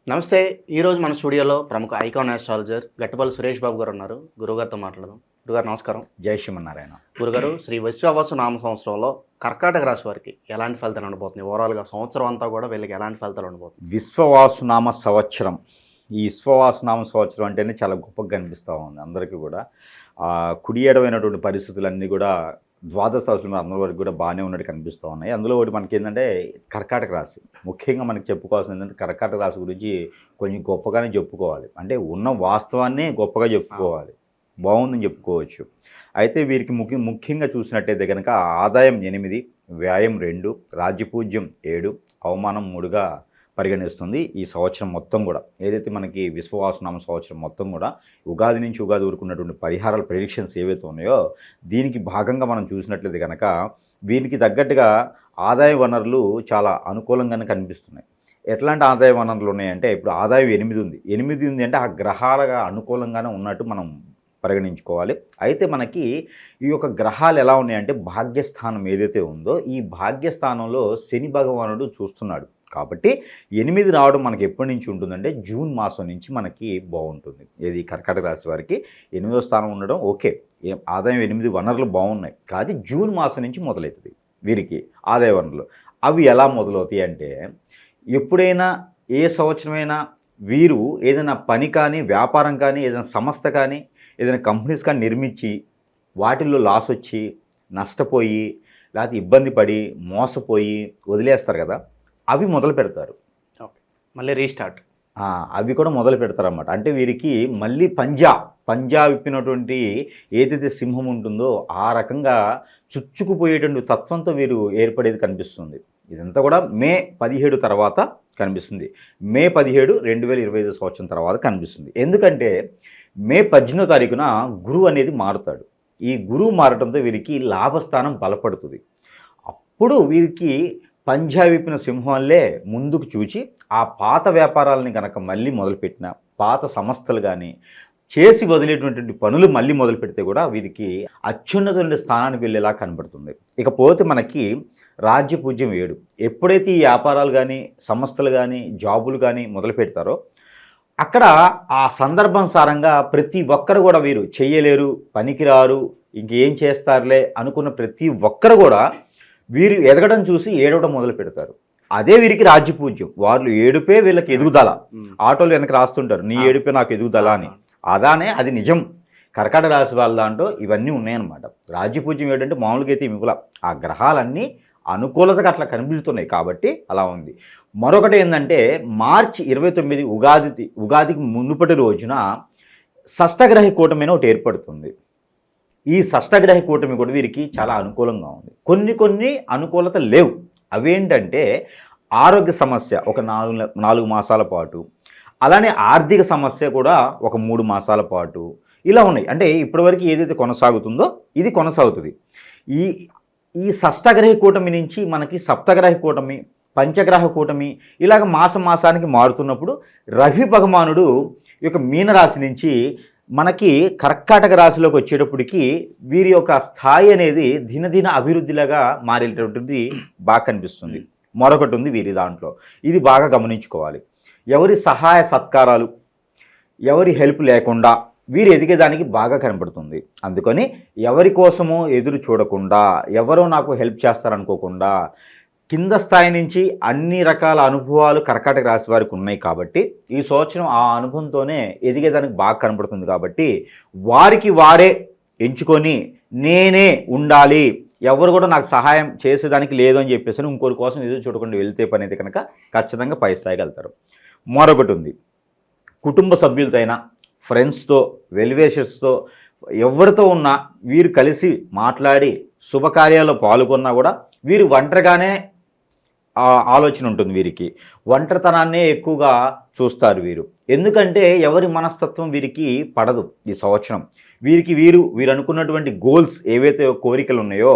నమస్తే. ఈరోజు మన స్టూడియోలో ప్రముఖ ఐకాన్ ఆస్ట్రాలజర్ గట్టుపల్లి సురేష్ బాబు గారు ఉన్నారు. గురుగారితో మాట్లాడదాం. గురుగారు నమస్కారం. జై శ్రీమన్నారాయణ. గురుగారు, శ్రీ విశ్వావసు నామ సంవత్సరంలో కర్కాటక రాశి వారికి ఎలాంటి ఫలితాలు ఉండబోతున్నాయి? ఓవరాల్గా సంవత్సరం అంతా కూడా వీళ్ళకి ఎలాంటి ఫలితాలు ఉండబోతుంది? విశ్వవాసునామ సంవత్సరం. ఈ విశ్వవాసునామ సంవత్సరం అంటేనే చాలా గొప్పగా కనిపిస్తూ ఉంది అందరికీ కూడా. కుడియడమైనటువంటి పరిస్థితులన్నీ కూడా ద్వాదశ రాశులు అందరి వరకు కూడా బాగానే ఉన్నట్టు కనిపిస్తూ ఉన్నాయి. అందులో ఒకటి మనకి ఏంటంటే కర్కాటక రాశి. ముఖ్యంగా మనకి చెప్పుకోవాల్సింది ఏంటంటే కర్కాటక రాశి గురించి కొంచెం గొప్పగానే చెప్పుకోవాలి. అంటే ఉన్న వాస్తవాన్నే గొప్పగా చెప్పుకోవాలి, బాగుందని చెప్పుకోవచ్చు. అయితే వీరికి ముఖ్యంగా చూసినట్టయితే కనుక ఆదాయం 8, వ్యయం 2, రాజ్యపూజ్యం 7, అవమానం 3గా పరిగణిస్తుంది ఈ సంవత్సరం మొత్తం కూడా. ఏదైతే మనకి విశ్వవాసునామ సంవత్సరం మొత్తం కూడా ఉగాది నుంచి ఉగాది వరకు ఉన్నటువంటి పరిహారాల ప్రెడిక్షన్స్ ఏవైతే ఉన్నాయో దీనికి భాగంగా మనం చూసినట్లయితే కనుక వీరికి తగ్గట్టుగా ఆదాయ వనరులు చాలా అనుకూలంగానే కనిపిస్తున్నాయి. ఎట్లాంటి ఆదాయ వనరులు ఉన్నాయంటే, ఇప్పుడు ఆదాయం 8 ఉంది. 8 ఉంది అంటే ఆ గ్రహాలుగా అనుకూలంగానే ఉన్నట్టు మనం పరిగణించుకోవాలి. అయితే మనకి ఈ యొక్క గ్రహాలు ఎలా ఉన్నాయంటే, భాగ్యస్థానం ఏదైతే ఉందో ఈ భాగ్యస్థానంలో శని భగవానుడు చూస్తున్నాడు. కాబట్టి 8 రావడం మనకి ఎప్పటి నుంచి ఉంటుందంటే జూన్ మాసం నుంచి మనకి బాగుంటుంది. ఏది కర్కాటక రాశి వారికి 8వ స్థానం ఉండడం ఓకే, ఆదాయం 8 వనరులు బాగున్నాయి. కానీ జూన్ మాసం నుంచి మొదలవుతుంది వీరికి ఆదాయ వనరులు. అవి ఎలా మొదలవుతాయి అంటే, ఎప్పుడైనా ఏ సంవత్సరమైనా వీరు ఏదైనా పని కానీ, వ్యాపారం కానీ, ఏదైనా సంస్థ కానీ, ఏదైనా కంపెనీస్ కానీ నిర్మించి వాటిల్లో లాస్ వచ్చి నష్టపోయి లేకపోతే ఇబ్బంది పడి మోసపోయి వదిలేస్తారు కదా, అవి మొదలు పెడతారు. ఓకే, మళ్ళీ రీస్టార్ట్. అవి కూడా మొదలు పెడతారన్నమాట. అంటే వీరికి మళ్ళీ పంజా విప్పినటువంటి ఏదైతే సింహం ఉంటుందో ఆ రకంగా చుచ్చుకుపోయేటువంటి తత్వంతో వీరు ఏర్పడేది కనిపిస్తుంది. ఇదంతా కూడా మే 17 తర్వాత కనిపిస్తుంది. మే 17, 2025 సంవత్సరం తర్వాత కనిపిస్తుంది. ఎందుకంటే మే 18వ తారీఖున గురువు అనేది మారుతాడు. ఈ గురువు మారడంతో వీరికి లాభస్థానం బలపడుతుంది. అప్పుడు వీరికి పంజా విప్పిన సింహంలే ముందుకు చూచి ఆ పాత వ్యాపారాలని కనుక మళ్ళీ మొదలుపెట్టిన, పాత సంస్థలు కానీ చేసి వదిలేటువంటి పనులు మళ్ళీ మొదలు పెడితే కూడా వీరికి అత్యున్నత స్థానానికి వెళ్ళేలా కనబడుతుంది. ఇకపోతే మనకి రాజ్యపూజ్యం 7. ఎప్పుడైతే ఈ వ్యాపారాలు కానీ, సంస్థలు కానీ, జాబులు కానీ మొదలు పెడతారో అక్కడ ఆ సందర్భానుసారంగా ప్రతి ఒక్కరు కూడా వీరు చేయలేరు, పనికిరారు, ఇంకేం చేస్తారులే అనుకున్న ప్రతి ఒక్కరు కూడా వీరు ఎదగడం చూసి ఏడవడం మొదలు పెడతారు. అదే వీరికి రాజ్యపూజ్యం. వాళ్ళు ఏడుపే వీళ్ళకి ఎదుగుదల. ఆటోలు వెనక రాస్తుంటారు, నీ ఏడుపే నాకు ఎదుగుదల అని. అదానే అది నిజం. కర్కాటక రాశి వాళ్ళ దాంట్లో ఇవన్నీ ఉన్నాయన్నమాట. రాజ్యపూజ్యం ఏంటంటే మామూలుగా అయితే మిగుల ఆ గ్రహాలన్నీ అనుకూలతగా అట్లా కనిపిస్తున్నాయి కాబట్టి అలా ఉంది. మరొకటి ఏంటంటే మార్చి 29 ఉగాదికి మునుపటి రోజున షష్టగ్రహ కూటమి ఒకటి ఏర్పడుతుంది. ఈ షష్టగ్రహ కూటమి కూడా వీరికి చాలా అనుకూలంగా ఉంది. కొన్ని అనుకూలత లేవు. అవేంటంటే ఆరోగ్య సమస్య ఒక 4 మాసాల పాటు, అలానే ఆర్థిక సమస్య కూడా ఒక 3 మాసాల పాటు ఇలా ఉన్నాయి. అంటే ఇప్పటివరకు ఏదైతే కొనసాగుతుందో ఇది కొనసాగుతుంది. ఈ షష్టగ్రహ కూటమి నుంచి మనకి సప్తగ్రహ కూటమి, పంచగ్రహ కూటమి ఇలాగ మాసానికి మారుతున్నప్పుడు రవి భగవానుడు ఈ యొక్క మీనరాశి నుంచి మనకి కర్కాటక రాశిలోకి వచ్చేటప్పటికి వీరి యొక్క స్థాయి అనేది దినదిన అభివృద్ధిలాగా మారేటటువంటిది బాగా కనిపిస్తుంది. మరొకటి ఉంది వీరి దాంట్లో, ఇది బాగా గమనించుకోవాలి. ఎవరి సహాయ సత్కారాలు, ఎవరి హెల్ప్ లేకుండా వీరు ఎదిగేదానికి బాగా కనబడుతుంది. అందుకని ఎవరి కోసమో ఎదురు చూడకుండా, ఎవరో నాకు హెల్ప్ చేస్తారనుకోకుండా కింద స్థాయి నుంచి అన్ని రకాల అనుభవాలు కర్కాటక రాశి వారికి ఉన్నాయి. కాబట్టి ఈ సంవత్సరం ఆ అనుభవంతోనే ఎదిగేదానికి బాగా కనబడుతుంది. కాబట్టి వారికి వారే ఎంచుకొని నేనే ఉండాలి, ఎవరు కూడా నాకు సహాయం చేసేదానికి లేదు అని చెప్పేసి ఇంకోరి కోసం ఎదురు చూడకుండా వెళ్తే పని అయితే కనుక ఖచ్చితంగా పై స్థాయికి వెళ్తారు. మరొకటి ఉంది, కుటుంబ సభ్యులతో అయినా, ఫ్రెండ్స్తో, వెల్వేషర్స్తో ఎవరితో ఉన్నా వీరు కలిసి మాట్లాడి శుభకార్యాల్లో పాల్గొన్నా కూడా వీరు ఒంటరిగానే ఆలోచన ఉంటుంది. వీరికి ఒంటరితనాన్నే ఎక్కువగా చూస్తారు వీరు. ఎందుకంటే ఎవరి మనస్తత్వం వీరికి పడదు. ఈ సంవత్సరం వీరు అనుకున్నటువంటి గోల్స్ ఏవైతే కోరికలు ఉన్నాయో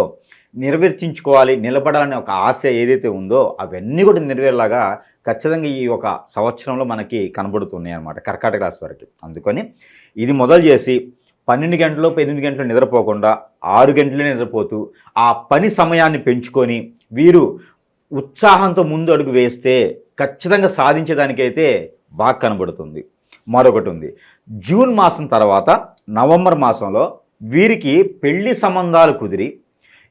నెరవేర్చించుకోవాలి, నిలబడాలనే ఒక ఆశ ఏదైతే ఉందో అవన్నీ కూడా నెరవేరేలాగా ఖచ్చితంగా ఈ ఒక సంవత్సరంలో మనకి కనబడుతున్నాయి అన్నమాట కర్కాటక రాశి వారికి. అందుకని ఇది మొదలు చేసి 12 గంటలు 8 గంటలు నిద్రపోకుండా 6 గంటలే నిద్రపోతూ ఆ పని సమయాన్ని పెంచుకొని వీరు ఉత్సాహంతో ముందు అడుగు వేస్తే ఖచ్చితంగా సాధించేదానికైతే బాగా కనబడుతుంది. మరొకటి ఉంది, జూన్ మాసం తర్వాత నవంబర్ మాసంలో వీరికి పెళ్లి సంబంధాలు కుదిరి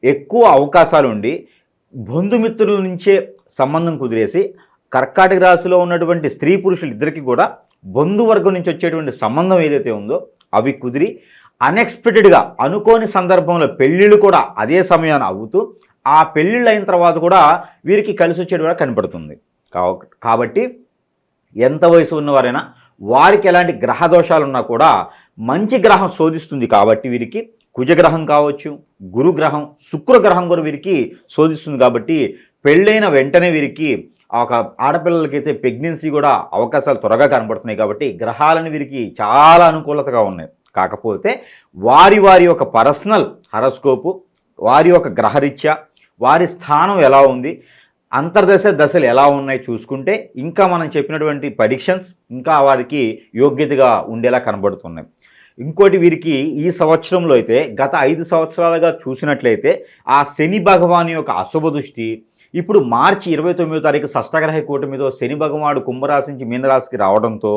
ఎక్కువ అవకాశాలు ఉండి బంధుమిత్రుల నుంచే సంబంధం కుదిరేసి కర్కాటక రాశిలో ఉన్నటువంటి స్త్రీ పురుషులు ఇద్దరికి కూడా బంధువర్గం నుంచి వచ్చేటువంటి సంబంధం ఏదైతే ఉందో అవి కుదిరి అన్ఎక్స్పెక్టెడ్గా అనుకోని సందర్భంలో పెళ్ళిళ్ళు కూడా అదే సమయాన్ని అవుతూ ఆ పెళ్ళిళ్ళు అయిన తర్వాత కూడా వీరికి కలిసి వచ్చేటువంటి కనపడుతుంది. కాబట్టి ఎంత వయసు ఉన్నవారైనా వారికి ఎలాంటి గ్రహ దోషాలు ఉన్నా కూడా మంచి గ్రహం శోధిస్తుంది. కాబట్టి వీరికి కుజగ్రహం కావచ్చు, గురుగ్రహం, శుక్రగ్రహం కూడా వీరికి శోధిస్తుంది. కాబట్టి పెళ్ళైన వెంటనే వీరికి ఒక ఆడపిల్లలకైతే ప్రెగ్నెన్సీ కూడా అవకాశాలు త్వరగా కనబడుతున్నాయి. కాబట్టి గ్రహాలను వీరికి చాలా అనుకూలతగా ఉన్నాయి. కాకపోతే వారి వారి యొక్క పర్సనల్ హరస్కోపు, వారి యొక్క గ్రహరీత్యా వారి స్థానం ఎలా ఉంది, అంతర్దశ దశలు ఎలా ఉన్నాయి చూసుకుంటే ఇంకా మనం చెప్పినటువంటి ప్రెడిక్షన్స్ ఇంకా వారికి యోగ్యతగా ఉండేలా కనబడుతున్నాయి. ఇంకోటి వీరికి ఈ సంవత్సరంలో అయితే గత 5 సంవత్సరాలుగా చూసినట్లయితే ఆ శని భగవాన్ యొక్క అశుభ దృష్టి ఇప్పుడు మార్చి 29వ తారీఖు షష్టగ్రహ కూటమితో శని భగవానుడు కుంభరాశి నుంచి మీనరాశికి రావడంతో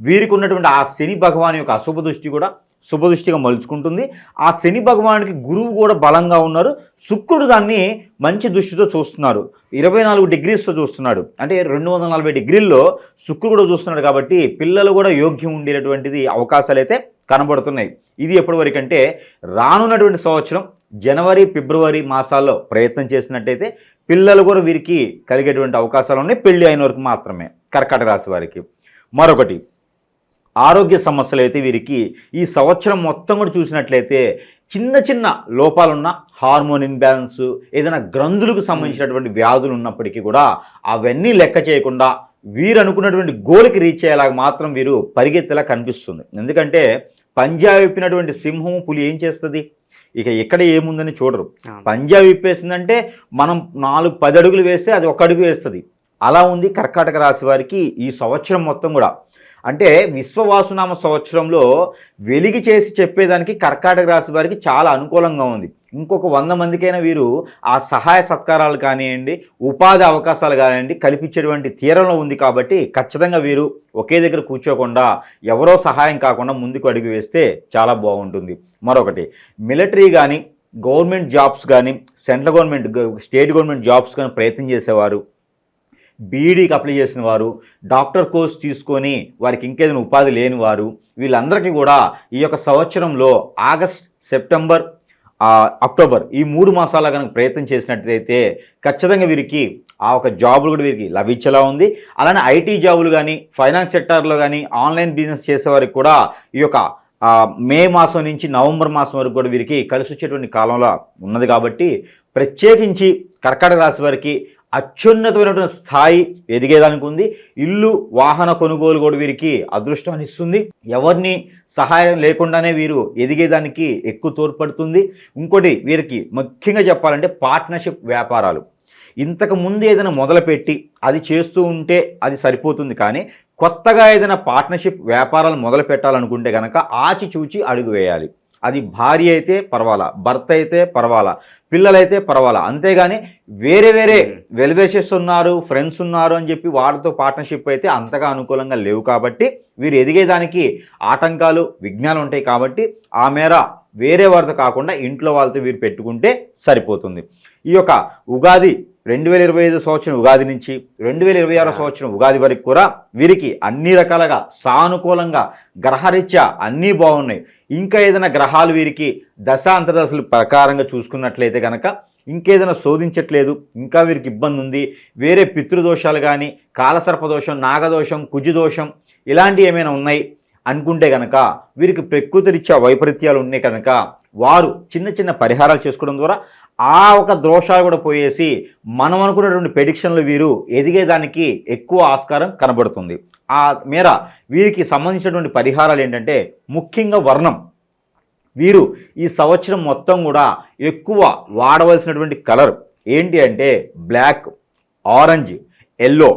వీరికి ఉన్నటువంటి ఆ శని భగవాన్ యొక్క అశుభ దృష్టి కూడా శుభదృష్టిగా మలుచుకుంటుంది. ఆ శని భగవానుడికి గురువు కూడా బలంగా ఉన్నారు. శుక్రుడు దాన్ని మంచి దృష్టితో చూస్తున్నాడు, 24 డిగ్రీస్తో చూస్తున్నాడు. అంటే 240 డిగ్రీల్లో శుక్రుడు చూస్తున్నాడు. కాబట్టి పిల్లలు కూడా యోగ్యం ఉండేటటువంటిది అవకాశాలు అయితే కనబడుతున్నాయి. ఇది ఎప్పటి వరకు అంటే రానున్నటువంటి సంవత్సరం జనవరి ఫిబ్రవరి మాసాల్లో ప్రయత్నం చేసినట్టయితే పిల్లలు కూడా వీరికి కలిగేటువంటి అవకాశాలు ఉన్నాయి, పెళ్లి అయిన వరకు మాత్రమే కర్కాటక రాశి వారికి. మరొకటి ఆరోగ్య సమస్యలు అయితే వీరికి ఈ సంవత్సరం మొత్తం కూడా చూసినట్లయితే చిన్న చిన్న లోపాలున్న హార్మోన్ ఇన్బ్యాలెన్స్, ఏదైనా గ్రంథులకు సంబంధించినటువంటి వ్యాధులు ఉన్నప్పటికీ కూడా అవన్నీ లెక్క చేయకుండా వీరు అనుకున్నటువంటి గోల్కి రీచ్ అయ్యేలాగా మాత్రం వీరు పరిగెత్తేలా కనిపిస్తుంది. ఎందుకంటే పంజా విప్పినటువంటి సింహము పులి ఏం చేస్తుంది, ఇక ఎక్కడ ఏముందని చూడరు. పంజా విప్పేసిందంటే మనం 4-10 అడుగులు వేస్తే అది 1 అడుగు వేస్తుంది. అలా ఉంది కర్కాటక రాశి వారికి ఈ సంవత్సరం మొత్తం కూడా. అంటే విశ్వవాసునామ సంవత్సరంలో వెలిగి చేసి చెప్పేదానికి కర్కాటక రాశి వారికి చాలా అనుకూలంగా ఉంది. ఇంకొక 100 మందికైనా వీరు ఆ సహాయ సత్కారాలు కానివ్వండి, ఉపాధి అవకాశాలు కానివ్వండి కల్పించేటువంటి తీరంలో ఉంది. కాబట్టి ఖచ్చితంగా వీరు ఒకే దగ్గర కూర్చోకుండా ఎవరో సహాయం కాకుండా ముందుకు అడుగు వేస్తే చాలా బాగుంటుంది. మరొకటి మిలిటరీ కానీ, గవర్నమెంట్ జాబ్స్ కానీ, central government, state government jobs కానీ ప్రయత్నం చేసేవారు, బీఈడీకి అప్లై చేసిన వారు, డాక్టర్ కోర్స్ తీసుకొని వారికి ఇంకేదైనా ఉపాధి లేని వారు, వీళ్ళందరికీ కూడా ఈ యొక్క సంవత్సరంలో ఆగస్ట్, సెప్టెంబర్, అక్టోబర్ ఈ 3 మాసాల కనుక ప్రయత్నం చేసినట్లయితే ఖచ్చితంగా వీరికి ఆ ఒక జాబులు కూడా వీరికి లభించేలా ఉంది. అలానే ఐటీ జాబులు కానీ, ఫైనాన్స్ సెక్టార్లో కానీ, ఆన్లైన్ బిజినెస్ చేసేవారికి కూడా ఈ యొక్క మే మాసం నుంచి నవంబర్ మాసం వరకు కూడా వీరికి కలిసి వచ్చేటువంటి కాలంలో ఉన్నది. కాబట్టి ప్రత్యేకించి కర్కాటక రాశి వారికి అత్యున్నతమైనటువంటి స్థాయి ఎదిగేదానికి ఉంది. ఇల్లు వాహన కొనుగోలు కూడా వీరికి అదృష్టాన్ని ఇస్తుంది. ఎవరిని సహాయం లేకుండానే వీరు ఎదిగేదానికి ఎక్కువ తోడ్పడుతుంది. ఇంకోటి వీరికి ముఖ్యంగా చెప్పాలంటే పార్ట్నర్షిప్ వ్యాపారాలు. ఇంతకు ముందు ఏదైనా మొదలుపెట్టి అది చేస్తూ ఉంటే అది సరిపోతుంది. కానీ కొత్తగా ఏదైనా పార్ట్నర్షిప్ వ్యాపారాలు మొదలు పెట్టాలనుకుంటే కనుక ఆచిచూచి అడుగు వేయాలి. అది భార్య అయితే పర్వాలా, భర్త అయితే పర్వాలా, పిల్లలైతే పర్వాలా. అంతేగాని వేరే వేరే వెల్వేషెస్ ఉన్నారు, ఫ్రెండ్స్ ఉన్నారు అని చెప్పి వారితో పార్ట్నర్షిప్ అయితే అంతగా అనుకూలంగా లేవు. కాబట్టి వీరు ఎదిగేదానికి ఆటంకాలు, విఘ్నాలు ఉంటాయి. కాబట్టి ఆ మేర వేరే వారితో కాకుండా ఇంట్లో వాళ్ళతో వీరు పెట్టుకుంటే సరిపోతుంది. ఈ యొక్క ఉగాది 2025 సంవత్సరం ఉగాది నుంచి 2026 సంవత్సరం ఉగాది వరకు కూడా వీరికి అన్ని రకాలుగా సానుకూలంగా గ్రహరీత్యా అన్నీ బాగున్నాయి. ఇంకా ఏదైనా గ్రహాలు వీరికి దశాంతదశలు ప్రకారంగా చూసుకున్నట్లయితే కనుక ఇంకేదైనా శోధించట్లేదు, ఇంకా వీరికి ఇబ్బంది ఉంది, వేరే పితృదోషాలు కానీ, కాలసర్పదోషం, నాగదోషం, కుజదోషం ఇలాంటివి ఏమైనా ఉన్నాయి అనుకుంటే కనుక వీరికి ప్రకృతి రీత్యా వైపరీత్యాలు ఉన్నాయి కనుక వారు చిన్న చిన్న పరిహారాలు చేసుకోవడం ద్వారా ఆ ఒక దోషాలు కూడా పోయేసి మనం అనుకున్నటువంటి ప్రెడిక్షన్లు వీరు ఎదిగేదానికి ఎక్కువ ఆస్కారం కనబడుతుంది. ఆ మేర వీరికి సంబంధించినటువంటి పరిహారాలు ఏంటంటే ముఖ్యంగా వర్ణం. వీరు ఈ సంవత్సరం మొత్తం కూడా ఎక్కువ వాడవలసినటువంటి కలర్ ఏంటి అంటే బ్లాక్, ఆరెంజ్, ఎల్లో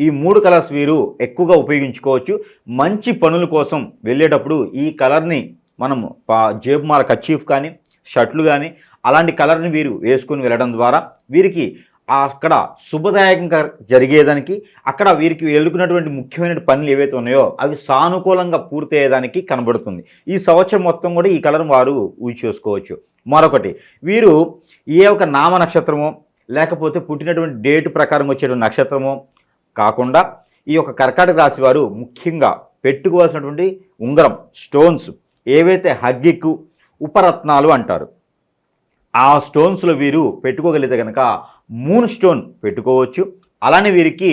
ఈ 3 కలర్స్ వీరు ఎక్కువగా ఉపయోగించుకోవచ్చు. మంచి పనుల కోసం వెళ్ళేటప్పుడు ఈ కలర్ని మనము జేబుమాల కర్చీఫ్ కానీ, షర్ట్లు కానీ అలాంటి కలర్ని వీరు వేసుకొని వెళ్ళడం ద్వారా వీరికి అక్కడ శుభదాయకంగా జరిగేదానికి, అక్కడ వీరికి ఎదుర్కొన్నటువంటి ముఖ్యమైన పనులు ఏవైతే ఉన్నాయో అవి సానుకూలంగా పూర్తయ్యేదానికి కనబడుతుంది. ఈ సంవత్సరం మొత్తం కూడా ఈ కలర్ వారు యూజ్ చేసుకోవచ్చు. మరొకటి, వీరు ఏ ఒక నామ నక్షత్రమో లేకపోతే పుట్టినటువంటి డేట్ ప్రకారం వచ్చేటువంటి నక్షత్రమో కాకుండా ఈ యొక్క కర్కాటక రాశి వారు ముఖ్యంగా పెట్టుకోవాల్సినటువంటి ఉంగరం, స్టోన్స్ ఏవైతే హగ్గికు ఉపరత్నాలు అంటారు, ఆ స్టోన్స్లో వీరు పెట్టుకోగలిగితే కనుక మూన్ స్టోన్ పెట్టుకోవచ్చు. అలానే వీరికి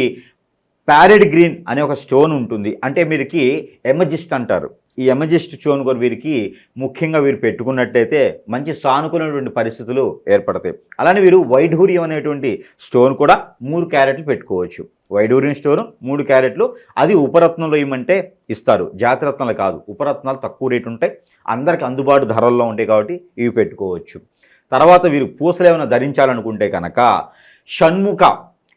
ప్యారెడ్ గ్రీన్ అనే ఒక స్టోన్ ఉంటుంది, అంటే వీరికి ఎమజిస్ట్ అంటారు. ఈ ఎమజిస్ట్ స్టోన్ కూడా వీరికి ముఖ్యంగా వీరు పెట్టుకున్నట్టయితే మంచి సానుకూలమైనటువంటి పరిస్థితులు ఏర్పడతాయి. అలానే వీరు వైఢూర్యం అనేటువంటి స్టోన్ కూడా 3 క్యారెట్లు పెట్టుకోవచ్చు. వైఢూర్యం స్టోన్ 3 క్యారెట్లు, అది ఉపరత్నంలో ఇవ్వమంటే ఇస్తారు, జాతిరత్నాలు కాదు. ఉపరత్నాలు తక్కువ రేటు ఉంటాయి, అందరికి అందుబాటు ధరల్లో ఉంటాయి కాబట్టి ఇవి పెట్టుకోవచ్చు. తర్వాత వీరు పూసలు ఏమైనా ధరించాలనుకుంటే కనుక షణ్ముఖ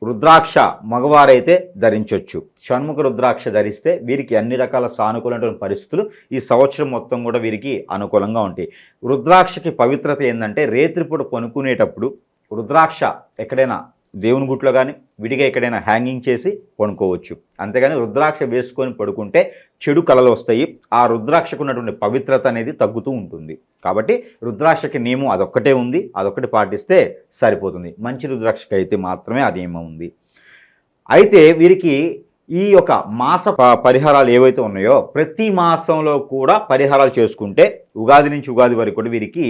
రుద్రాక్ష మగవారైతే ధరించవచ్చు. షణ్ముఖ రుద్రాక్ష ధరిస్తే వీరికి అన్ని రకాల సానుకూలమైన పరిస్థితులు ఈ సంవత్సరం మొత్తం కూడా వీరికి అనుకూలంగా ఉంటాయి. రుద్రాక్షకి పవిత్రత ఏంటంటే రేత్రిపూట పనుకునేటప్పుడు రుద్రాక్ష ఎక్కడైనా దేవుని గుట్లో కానీ విడిగా ఎక్కడైనా హ్యాంగింగ్ చేసి పడుకోవచ్చు. అంతేగాని రుద్రాక్ష వేసుకొని పడుకుంటే చెడు కళలు వస్తాయి. ఆ రుద్రాక్షకు ఉన్నటువంటి పవిత్రత అనేది తగ్గుతూ ఉంటుంది. కాబట్టి రుద్రాక్షకి నియమం అదొక్కటే ఉంది, అదొక్కటి పాటిస్తే సరిపోతుంది. మంచి రుద్రాక్షకి అయితే మాత్రమే ఆ నియమం ఉంది. అయితే వీరికి ఈ యొక్క మాస పరిహారాలు ఏవైతే ఉన్నాయో ప్రతి మాసంలో కూడా పరిహారాలు చేసుకుంటే ఉగాది నుంచి ఉగాది వరకు కూడా వీరికి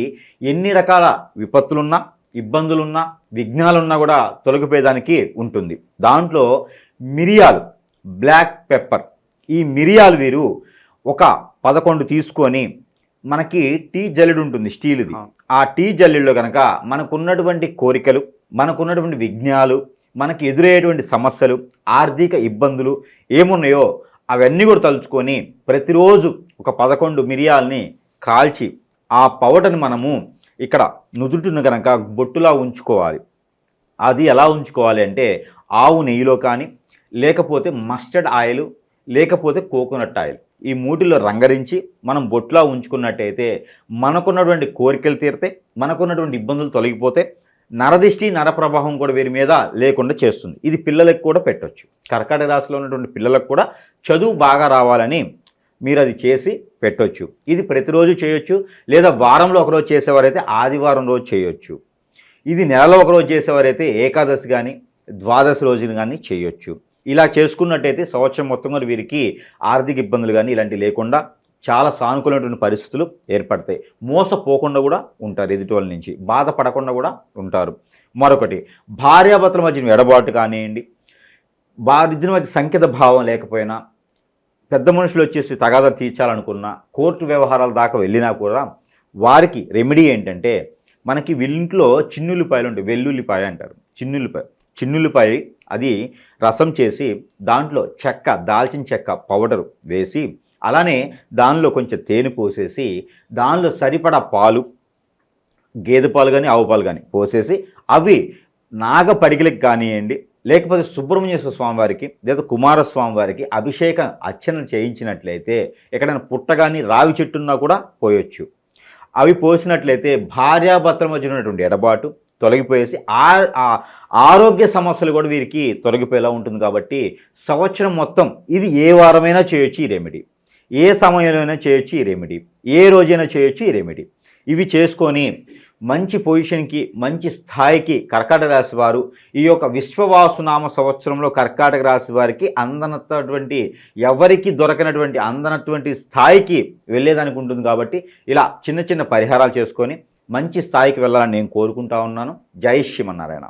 ఎన్ని రకాల విపత్తులున్నా, ఇబ్బందులున్నా, విఘ్నాలున్నా కూడా తొలగిపోయేదానికి ఉంటుంది. దాంట్లో మిరియాలు, బ్లాక్ పెప్పర్, ఈ మిరియాలు వీరు ఒక 11 తీసుకొని, మనకి టీ జల్లెడు ఉంటుంది స్టీల్ది, ఆ టీ జల్లెడులో కనుక మనకున్నటువంటి కోరికలు, మనకున్నటువంటి విఘ్నాలు, మనకి ఎదురయ్యేటువంటి సమస్యలు, ఆర్థిక ఇబ్బందులు ఏమున్నాయో అవన్నీ కూడా తలుచుకొని ప్రతిరోజు ఒక 11 మిరియాలని కాల్చి ఆ పౌడర్ని మనము ఇక్కడ నుదుటిన కనుక బొట్టులా ఉంచుకోవాలి. అది ఎలా ఉంచుకోవాలి అంటే ఆవు నెయ్యిలో కానీ, లేకపోతే మస్టర్డ్ ఆయిల్, లేకపోతే కోకోనట్ ఆయిల్, ఈ 3లో రంగరించి మనం బొట్టులా ఉంచుకున్నట్టయితే మనకున్నటువంటి కోరికలు తీరితే, మనకున్నటువంటి ఇబ్బందులు తొలగిపోతే, నరదిష్టి నరప్రభావం కూడా వీరి మీద లేకుండా చేస్తుంది. ఇది పిల్లలకు కూడా పెట్టవచ్చు. కర్కాటక రాశిలో ఉన్నటువంటి పిల్లలకు కూడా చదువు బాగా రావాలని మీరు అది చేసి పెట్టవచ్చు. ఇది ప్రతిరోజు చేయొచ్చు, లేదా వారంలో ఒకరోజు చేసేవారైతే ఆదివారం రోజు చేయొచ్చు. ఇది నెలలో ఒకరోజు చేసేవారైతే ఏకాదశి కానీ ద్వాదశి రోజులు కానీ చేయొచ్చు. ఇలా చేసుకున్నట్టయితే సంవత్సరం మొత్తం కూడా వీరికి ఆర్థిక ఇబ్బందులు కానీ ఇలాంటివి లేకుండా చాలా సానుకూలమైనటువంటి పరిస్థితులు ఏర్పడతాయి. మోసపోకుండా కూడా ఉంటారు, ఎదుటివాళ్ళ నుంచి బాధపడకుండా కూడా ఉంటారు. మరొకటి, భార్యాభర్తల మధ్య ఎడబాటు కానివ్వండి, వారిద్దరి మధ్య సంకేత భావం లేకపోయినా, పెద్ద మనుషులు వచ్చేసి తగాదా తీర్చాలనుకున్నా, కోర్టు వ్యవహారాల దాకా వెళ్ళినా కూడా వారికి రెమెడీ ఏంటంటే, మనకి వీళ్ళింట్లో చిన్నుల్లిపాయలు ఉంటాయి, వెల్లుల్లిపాయ అంటారు, చిన్నుల్లిపాయ అది రసం చేసి దాంట్లో చెక్క, దాల్చిన చెక్క పౌడరు వేసి, అలానే దానిలో కొంచెం తేనె పోసేసి, దానిలో సరిపడా పాలు, గేదె పాలు కానీ ఆవు పాలు కానీ పోసేసి, అవి నాగపడిగలకు కానివ్వండి, లేకపోతే సుబ్రహ్మణ్యేశ్వర స్వామి వారికి లేదా కుమారస్వామి వారికి అభిషేకం అర్చన చేయించినట్లయితే, ఎక్కడైనా పుట్ట కానీ రావి చెట్టున్నా కూడా పోయొచ్చు. అవి పోసినట్లయితే భార్యాభర్తల మధ్య ఉన్నటువంటి ఎడబాటు తొలగిపోయేసి ఆరోగ్య సమస్యలు కూడా వీరికి తొలగిపోయేలా ఉంటుంది. కాబట్టి సంవత్సరం మొత్తం ఇది ఏ వారమైనా చేయొచ్చు ఈ రెమెడీ, ఏ సమయంలోనైనా చేయొచ్చు ఈ రెమెడీ, ఏ రోజైనా చేయొచ్చు ఈ రెమెడీ. ఇవి చేసుకొని మంచి పొజిషన్కి, మంచి స్థాయికి కర్కాటక రాశి వారు ఈ యొక్క విశ్వవాసునామ సంవత్సరంలో కర్కాటక రాశి వారికి అందనటువంటి, ఎవరికి దొరకనటువంటి అందనటువంటి స్థాయికి వెళ్ళేదానికి ఉంటుంది. కాబట్టి ఇలా చిన్న చిన్న పరిహారాలు చేసుకొని మంచి స్థాయికి వెళ్ళాలని నేను కోరుకుంటా ఉన్నాను. జై శ్రీమన్నారాయణ.